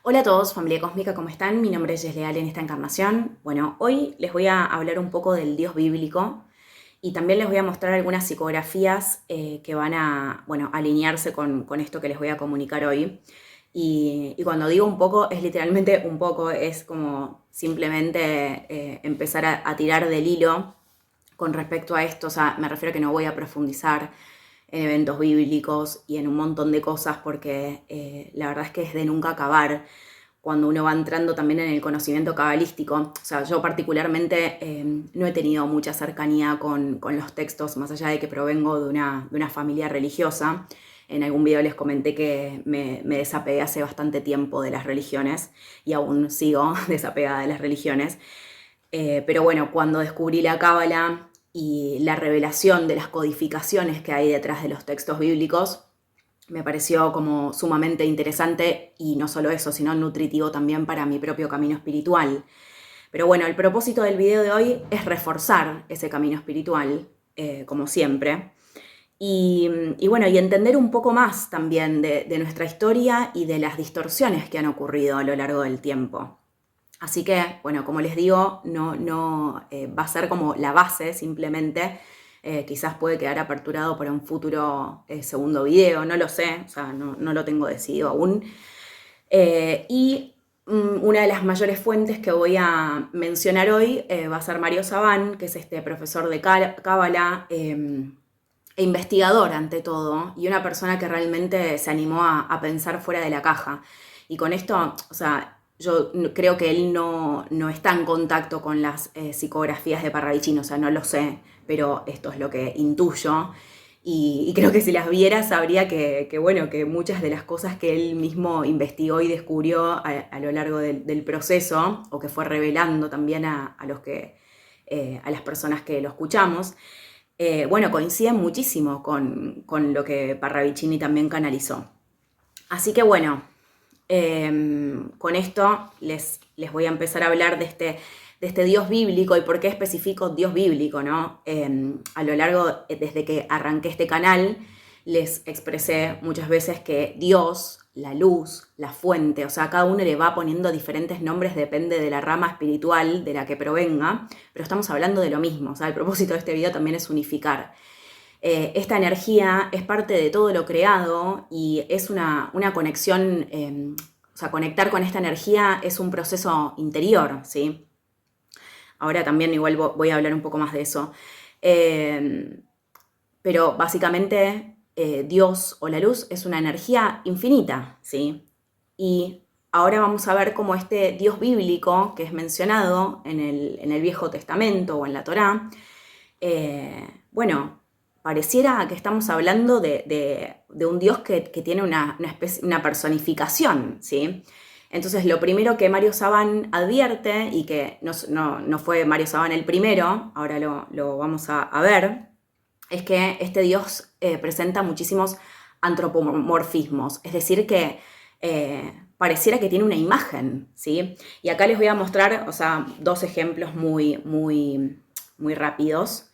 Hola a todos, familia cósmica, ¿cómo están? Mi nombre es Jess Leal en esta encarnación. Bueno, hoy les voy a hablar un poco del Dios bíblico y también les voy a mostrar algunas psicografías que van a, alinearse con esto que les voy a comunicar hoy. Y cuando digo un poco, es literalmente un poco, es como simplemente empezar a tirar del hilo con respecto a esto. O sea, me refiero a que no voy a profundizar en eventos bíblicos y en un montón de cosas porque la verdad es que es de nunca acabar cuando uno va entrando también en el conocimiento cabalístico. O sea, yo particularmente no he tenido mucha cercanía con los textos, más allá de que provengo de una familia religiosa. En algún video les comenté que me desapegué hace bastante tiempo de las religiones y aún sigo desapegada de las religiones. Pero bueno, cuando descubrí la Cábala y la revelación de las codificaciones que hay detrás de los textos bíblicos, me pareció como sumamente interesante y no solo eso, sino nutritivo también para mi propio camino espiritual. Pero bueno, el propósito del video de hoy es reforzar ese camino espiritual, como siempre, y bueno, y entender un poco más también de nuestra historia y de las distorsiones que han ocurrido a lo largo del tiempo. Así que, bueno, como les digo, no va a ser como la base simplemente. Quizás puede quedar aperturado para un futuro segundo video, no lo sé, o sea, no lo tengo decidido aún. Una de las mayores fuentes que voy a mencionar hoy va a ser Mario Sabán, que es este profesor de Cábala e investigador ante todo, y una persona que realmente se animó a pensar fuera de la caja. Y con esto, o sea, yo creo que él no está en contacto con las psicografías de Parravicini, o sea, no lo sé, pero esto es lo que intuyo. Y creo que si las viera sabría bueno, que muchas de las cosas que él mismo investigó y descubrió a lo largo del proceso, o que fue revelando también a las personas que lo escuchamos, bueno, coinciden muchísimo con lo que Parravicini también canalizó. Así que bueno, con esto les voy a empezar a hablar de este Dios bíblico y por qué especifico Dios bíblico, ¿no? A lo largo, desde que arranqué este canal, les expresé muchas veces que Dios, la luz, la fuente, o sea, cada uno le va poniendo diferentes nombres, depende de la rama espiritual de la que provenga, pero estamos hablando de lo mismo. O sea, el propósito de este video también es unificar. Esta energía es parte de todo lo creado y es una conexión, o sea, conectar con esta energía es un proceso interior, ¿sí? Ahora también igual voy a hablar un poco más de eso. Eh, pero básicamente Dios o la luz es una energía infinita, ¿sí? Y ahora vamos a ver cómo este Dios bíblico que es mencionado en el Viejo Testamento o en la Torá, bueno, pareciera que estamos hablando de un Dios que tiene una personificación, ¿sí? Entonces, lo primero que Mario Sabán advierte, y que no fue Mario Sabán el primero, ahora lo vamos a ver, es que este Dios presenta muchísimos antropomorfismos, es decir, que pareciera que tiene una imagen, ¿sí? Y acá les voy a mostrar, o sea, dos ejemplos muy rápidos.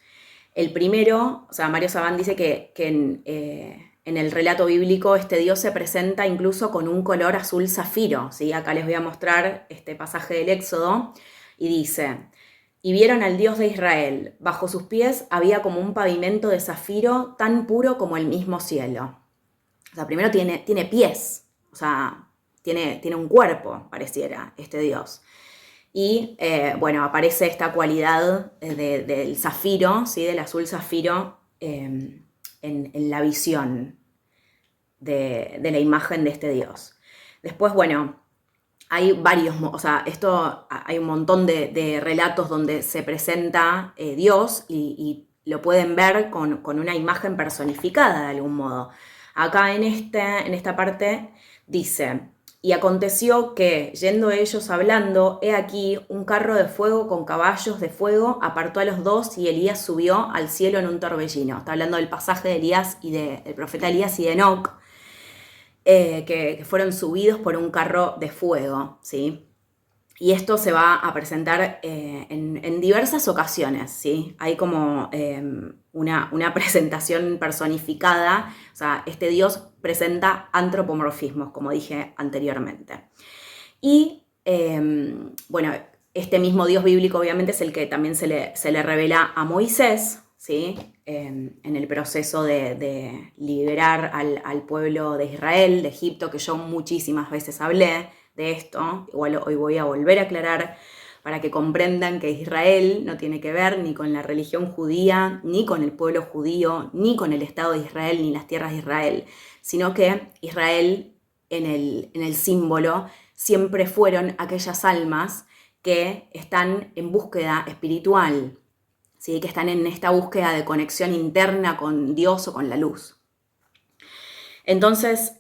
El primero, o sea, Mario Sabán dice que en el relato bíblico este Dios se presenta incluso con un color azul zafiro, ¿sí? Acá les voy a mostrar este pasaje del Éxodo y dice: y vieron al Dios de Israel, bajo sus pies había como un pavimento de zafiro tan puro como el mismo cielo. O sea, primero tiene pies, o sea, tiene un cuerpo, pareciera, este Dios. Y bueno, aparece esta cualidad del zafiro, ¿sí? Del azul zafiro en la visión de la imagen de este Dios. Después, bueno, hay varios, o sea, hay un montón de relatos donde se presenta Dios y lo pueden ver con una imagen personificada de algún modo. Acá en esta parte dice: y aconteció que, yendo ellos hablando, he aquí un carro de fuego con caballos de fuego apartó a los dos y Elías subió al cielo en un torbellino. Está hablando del pasaje de Elías y del profeta Elías y de Enoc, que fueron subidos por un carro de fuego, ¿sí? Y esto se va a presentar en diversas ocasiones, ¿sí? Hay como una presentación personificada, o sea, este Dios presenta antropomorfismos, como dije anteriormente. Y bueno, este mismo Dios bíblico obviamente es el que también se le revela a Moisés, ¿sí? En el proceso de liberar al pueblo de Israel, de Egipto, que yo muchísimas veces hablé de esto. Igual hoy voy a volver a aclarar para que comprendan que Israel no tiene que ver ni con la religión judía, ni con el pueblo judío, ni con el Estado de Israel, ni las tierras de Israel, sino que Israel en el símbolo siempre fueron aquellas almas que están en búsqueda espiritual, ¿sí? Que están en esta búsqueda de conexión interna con Dios o con la luz. Entonces,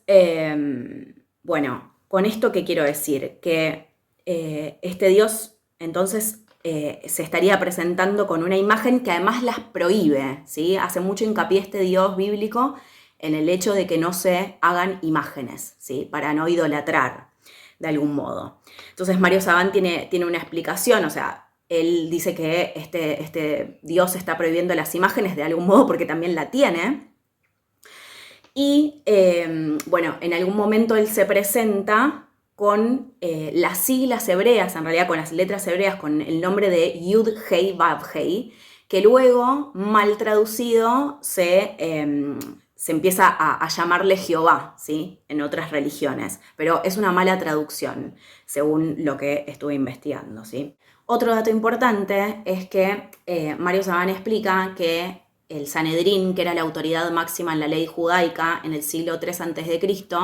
bueno, con esto ¿qué quiero decir? Que este Dios entonces se estaría presentando con una imagen que además las prohíbe, ¿sí? Hace mucho hincapié este Dios bíblico en el hecho de que no se hagan imágenes, ¿sí? Para no idolatrar de algún modo. Entonces Mario Saban tiene una explicación, o sea, él dice que este Dios está prohibiendo las imágenes de algún modo porque también la tiene. Y bueno, en algún momento él se presenta con las siglas hebreas, en realidad con las letras hebreas, con el nombre de Yud Hei Vav Hei, que luego, mal traducido, se empieza a llamarle Jehová, ¿sí? En otras religiones, pero es una mala traducción, según lo que estuve investigando, ¿sí? Otro dato importante es que Mario Saban explica que el Sanedrín, que era la autoridad máxima en la ley judaica en el siglo III a.C.,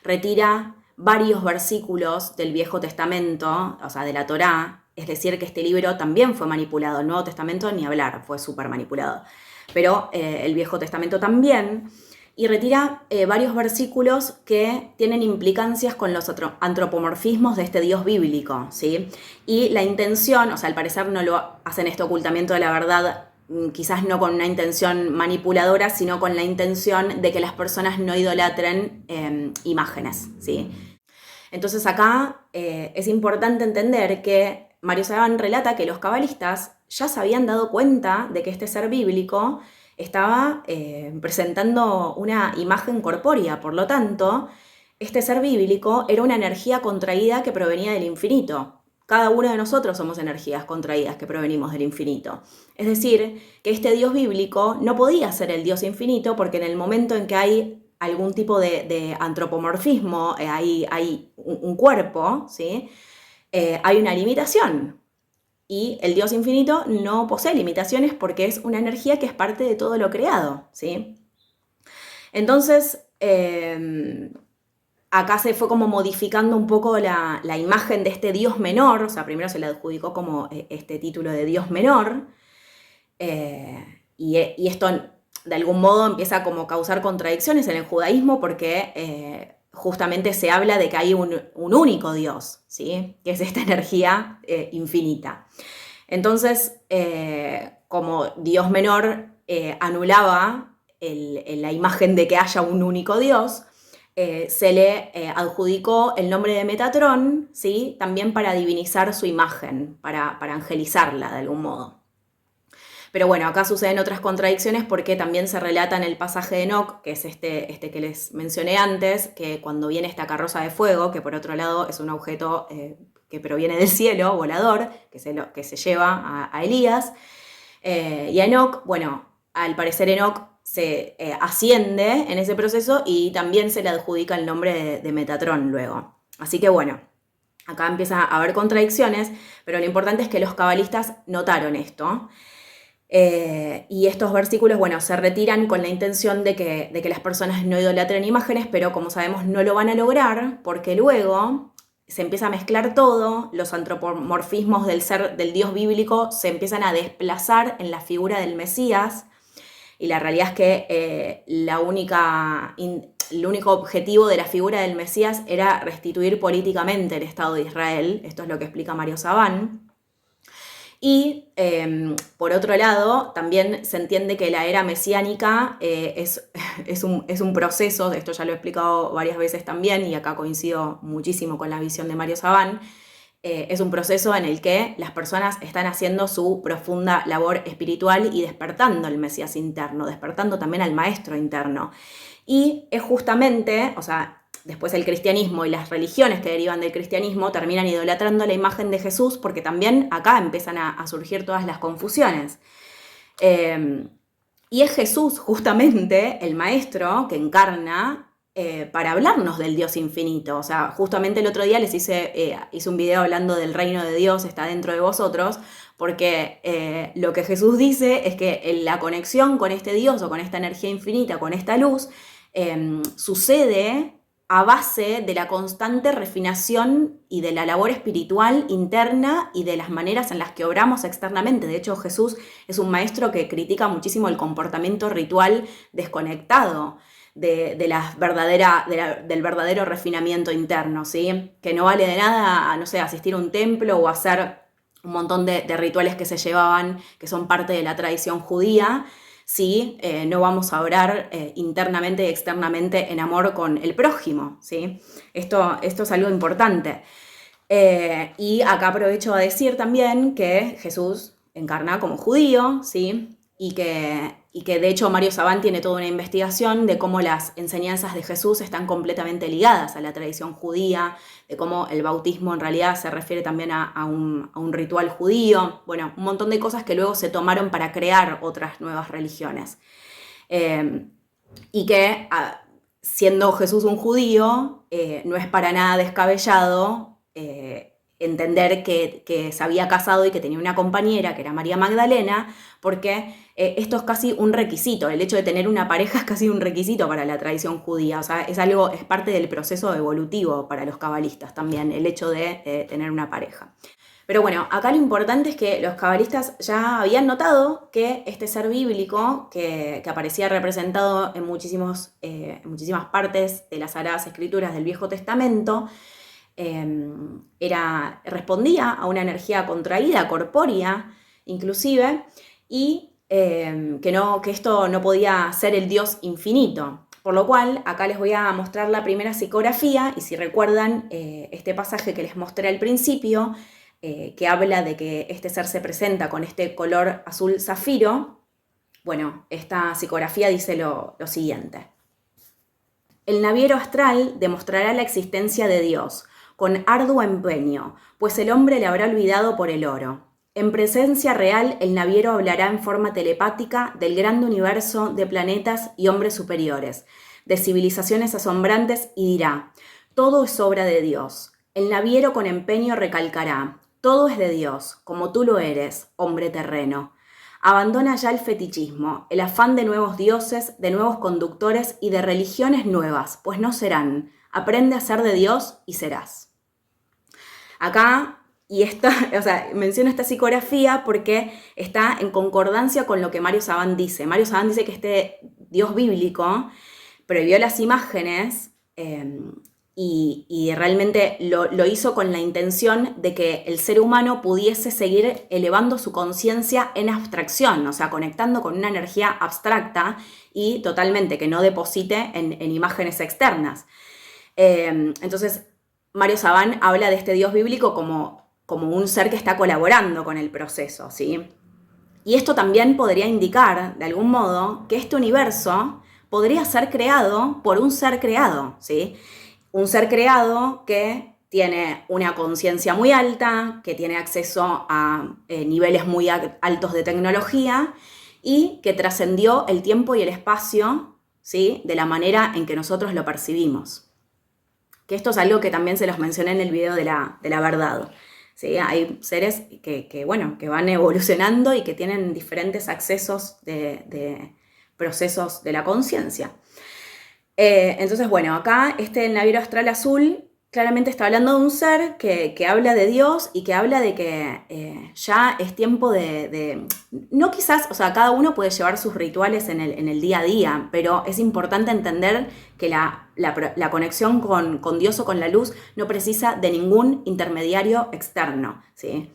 retira varios versículos del Viejo Testamento, o sea, de la Torá, es decir, que este libro también fue manipulado. El Nuevo Testamento, ni hablar, fue súper manipulado. Pero el Viejo Testamento también, y retira varios versículos que tienen implicancias con los antropomorfismos de este Dios bíblico, ¿sí? Y la intención, o sea, al parecer no lo hacen este ocultamiento de la verdad, quizás no con una intención manipuladora, sino con la intención de que las personas no idolatren imágenes, ¿sí? Entonces acá es importante entender que Mario Saban relata que los cabalistas ya se habían dado cuenta de que este ser bíblico estaba presentando una imagen corpórea, por lo tanto, este ser bíblico era una energía contraída que provenía del infinito. Cada uno de nosotros somos energías contraídas que provenimos del infinito. Es decir, que este Dios bíblico no podía ser el Dios infinito porque en el momento en que hay algún tipo de antropomorfismo, hay un cuerpo, ¿sí? Hay una limitación. Y el Dios infinito no posee limitaciones porque es una energía que es parte de todo lo creado, ¿sí? Entonces, acá se fue como modificando un poco la imagen de este Dios menor, o sea, primero se le adjudicó como este título de Dios menor, y esto de algún modo empieza como a causar contradicciones en el judaísmo porque justamente se habla de que hay un único Dios, ¿sí? Que es esta energía infinita. Entonces, como Dios menor anulaba la imagen de que haya un único Dios, se le adjudicó el nombre de Metatrón, ¿sí? También para divinizar su imagen, para angelizarla de algún modo. Pero bueno, acá suceden otras contradicciones porque también se relata en el pasaje de Enoc, que es este que les mencioné antes, que cuando viene esta carroza de fuego, que por otro lado es un objeto que proviene del cielo, volador, que se lleva a Elías, y a Enoc, bueno, al parecer Enoc se asciende en ese proceso y también se le adjudica el nombre de Metatrón luego. Así que bueno, acá empieza a haber contradicciones, pero lo importante es que los cabalistas notaron esto. Y estos versículos, bueno, se retiran con la intención de que las personas no idolatren imágenes, pero como sabemos no lo van a lograr porque luego se empieza a mezclar todo, los antropomorfismos del Dios bíblico se empiezan a desplazar en la figura del Mesías, y la realidad es que el único objetivo de la figura del Mesías era restituir políticamente el Estado de Israel. Esto es lo que explica Mario Saban. Y por otro lado, también se entiende que la era mesiánica es un proceso, esto ya lo he explicado varias veces también, y acá coincido muchísimo con la visión de Mario Saban, es un proceso en el que las personas están haciendo su profunda labor espiritual y despertando al Mesías interno, despertando también al maestro interno. Y es justamente, o sea, después el cristianismo y las religiones que derivan del cristianismo terminan idolatrando la imagen de Jesús, porque también acá empiezan a surgir todas las confusiones. Y es Jesús justamente el maestro que encarna para hablarnos del Dios infinito. O sea, justamente el otro día les hice un video hablando del reino de Dios está dentro de vosotros, porque lo que Jesús dice es que la conexión con este Dios o con esta energía infinita, con esta luz, sucede a base de la constante refinación y de la labor espiritual interna y de las maneras en las que obramos externamente. De hecho, Jesús es un maestro que critica muchísimo el comportamiento ritual desconectado del verdadero refinamiento interno, ¿sí? Que no vale de nada, no sé, asistir a un templo o hacer un montón de rituales que se llevaban, que son parte de la tradición judía, si no vamos a orar internamente y externamente en amor con el prójimo, ¿sí? Esto es algo importante. Y acá aprovecho a decir también que Jesús encarna como judío, ¿sí? Y que de hecho Mario Sabán tiene toda una investigación de cómo las enseñanzas de Jesús están completamente ligadas a la tradición judía, de cómo el bautismo en realidad se refiere también a un ritual judío, bueno, un montón de cosas que luego se tomaron para crear otras nuevas religiones. Y que siendo Jesús un judío, no es para nada descabellado entender que se había casado y que tenía una compañera, que era María Magdalena, porque esto es casi un requisito, el hecho de tener una pareja es casi un requisito para la tradición judía, o sea, es parte del proceso evolutivo para los cabalistas también, el hecho de tener una pareja. Pero bueno, acá lo importante es que los cabalistas ya habían notado que este ser bíblico, que aparecía representado en muchísimas partes de las Sagradas Escrituras del Viejo Testamento, respondía a una energía contraída, corpórea, inclusive, y que esto no podía ser el Dios infinito. Por lo cual, acá les voy a mostrar la primera psicografía, y si recuerdan este pasaje que les mostré al principio, que habla de que este ser se presenta con este color azul zafiro, bueno, esta psicografía dice lo siguiente. El naviero astral demostrará la existencia de Dios, con arduo empeño, pues el hombre le habrá olvidado por el oro. En presencia real, el naviero hablará en forma telepática del grande universo de planetas y hombres superiores, de civilizaciones asombrantes, y dirá: todo es obra de Dios. El naviero con empeño recalcará: todo es de Dios, como tú lo eres, hombre terreno. Abandona ya el fetichismo, el afán de nuevos dioses, de nuevos conductores y de religiones nuevas, pues no serán. Aprende a ser de Dios y serás. Acá, menciono esta psicografía porque está en concordancia con lo que Mario Sabán dice. Mario Sabán dice que este Dios bíblico prohibió las imágenes y realmente lo hizo con la intención de que el ser humano pudiese seguir elevando su conciencia en abstracción, o sea, conectando con una energía abstracta y totalmente que no deposite en imágenes externas. Entonces, Mario Sabán habla de este Dios bíblico como un ser que está colaborando con el proceso, ¿sí? Y esto también podría indicar, de algún modo, que este universo podría ser creado por un ser creado, ¿sí? Un ser creado que tiene una conciencia muy alta, que tiene acceso a niveles muy altos de tecnología y que trascendió el tiempo y el espacio, ¿sí? De la manera en que nosotros lo percibimos. Que esto es algo que también se los mencioné en el video de la verdad. ¿Sí? Hay seres que van evolucionando y que tienen diferentes accesos de procesos de la conciencia. Entonces, bueno, acá el naviero astral azul claramente está hablando de un ser que habla de Dios y que habla de que ya es tiempo no quizás, o sea, cada uno puede llevar sus rituales en el día a día, pero es importante entender que la conexión con Dios o con la luz no precisa de ningún intermediario externo, ¿sí?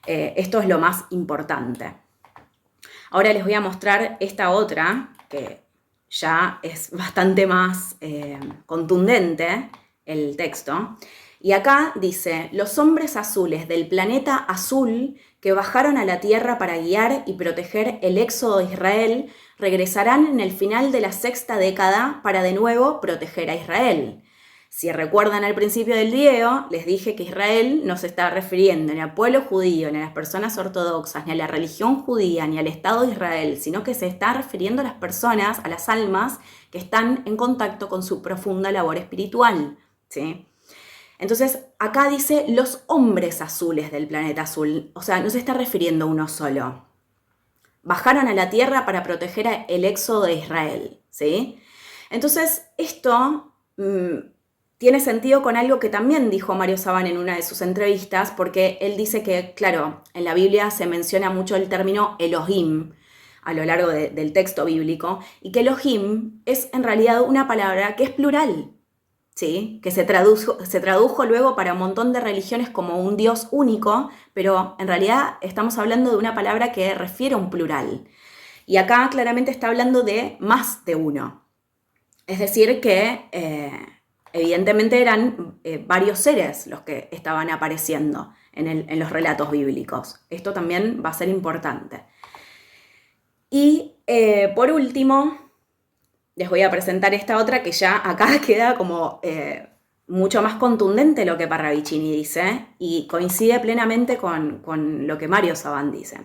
Esto es lo más importante. Ahora les voy a mostrar esta otra, que ya es bastante más contundente, el texto, y acá dice: los hombres azules del planeta azul que bajaron a la tierra para guiar y proteger el éxodo de Israel regresarán en el final de la 6ª década para de nuevo proteger a Israel. Si recuerdan al principio del video, les dije que Israel no se está refiriendo ni al pueblo judío, ni a las personas ortodoxas, ni a la religión judía, ni al Estado de Israel, sino que se está refiriendo a las personas, a las almas que están en contacto con su profunda labor espiritual, ¿sí? Entonces, acá dice los hombres azules del planeta azul, o sea, no se está refiriendo a uno solo. Bajaron a la tierra para proteger el éxodo de Israel, ¿sí? Entonces, esto tiene sentido con algo que también dijo Mario Saban en una de sus entrevistas, porque él dice que, claro, en la Biblia se menciona mucho el término Elohim a lo largo del texto bíblico, y que Elohim es en realidad una palabra que es plural, ¿sí? Que se tradujo luego para un montón de religiones como un Dios único, pero en realidad estamos hablando de una palabra que refiere a un plural. Y acá claramente está hablando de más de uno. Es decir, que evidentemente eran varios seres los que estaban apareciendo en los relatos bíblicos. Esto también va a ser importante. Y por último, les voy a presentar esta otra que ya acá queda como mucho más contundente lo que Parravicini dice y coincide plenamente con lo que Mario Saban dice.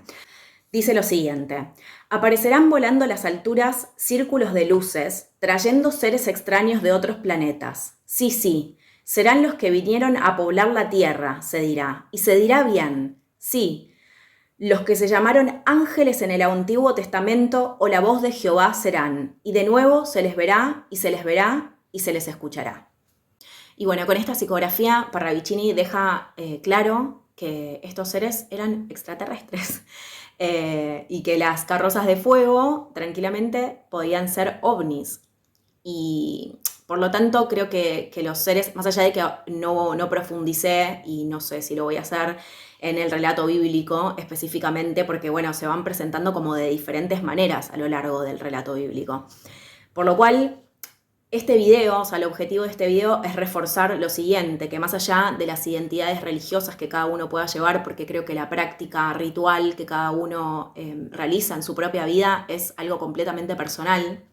Dice lo siguiente: aparecerán volando a las alturas círculos de luces, trayendo seres extraños de otros planetas. Sí, sí, serán los que vinieron a poblar la Tierra, se dirá, y se dirá bien, sí, los que se llamaron ángeles en el Antiguo Testamento o la voz de Jehová serán, y de nuevo se les verá, y se les verá, y se les escuchará. Y bueno, con esta psicografía, Parravicini deja claro que estos seres eran extraterrestres. Y que las carrozas de fuego tranquilamente podían ser ovnis. Y por lo tanto creo que los seres, más allá de que no profundicé y no sé si lo voy a hacer en el relato bíblico específicamente, porque bueno, se van presentando como de diferentes maneras a lo largo del relato bíblico. Por lo cual, este video, o sea, el objetivo de este video es reforzar lo siguiente, que más allá de las identidades religiosas que cada uno pueda llevar, porque creo que la práctica ritual que cada uno realiza en su propia vida es algo completamente personal,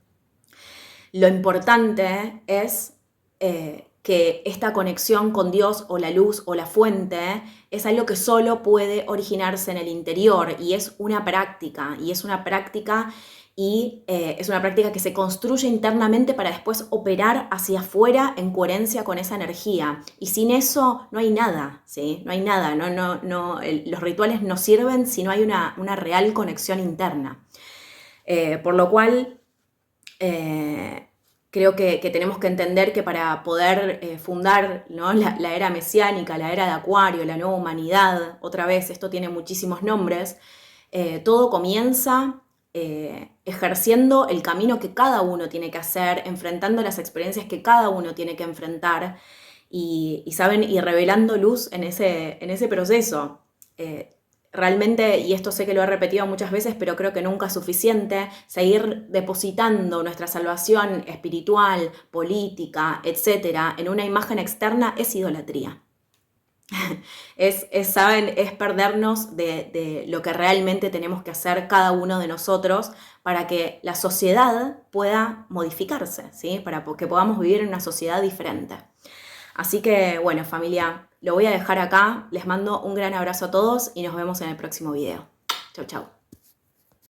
lo importante es que esta conexión con Dios o la luz o la fuente es algo que solo puede originarse en el interior y es una práctica, es una práctica que se construye internamente para después operar hacia afuera en coherencia con esa energía. Y sin eso no hay nada, ¿sí? No hay nada, los rituales no sirven si no hay una real conexión interna. Por lo cual, creo que tenemos que entender que para poder fundar, ¿no?, la era mesiánica, la era de Acuario, la nueva humanidad, otra vez, esto tiene muchísimos nombres, todo comienza ejerciendo el camino que cada uno tiene que hacer, enfrentando las experiencias que cada uno tiene que enfrentar y revelando luz en ese proceso. Realmente, y esto sé que lo he repetido muchas veces, pero creo que nunca es suficiente, seguir depositando nuestra salvación espiritual, política, etcétera, en una imagen externa es idolatría. Es perdernos de lo que realmente tenemos que hacer cada uno de nosotros para que la sociedad pueda modificarse, ¿sí? Para que podamos vivir en una sociedad diferente. Así que, bueno, familia, lo voy a dejar acá. Les mando un gran abrazo a todos y nos vemos en el próximo video. Chau, chau.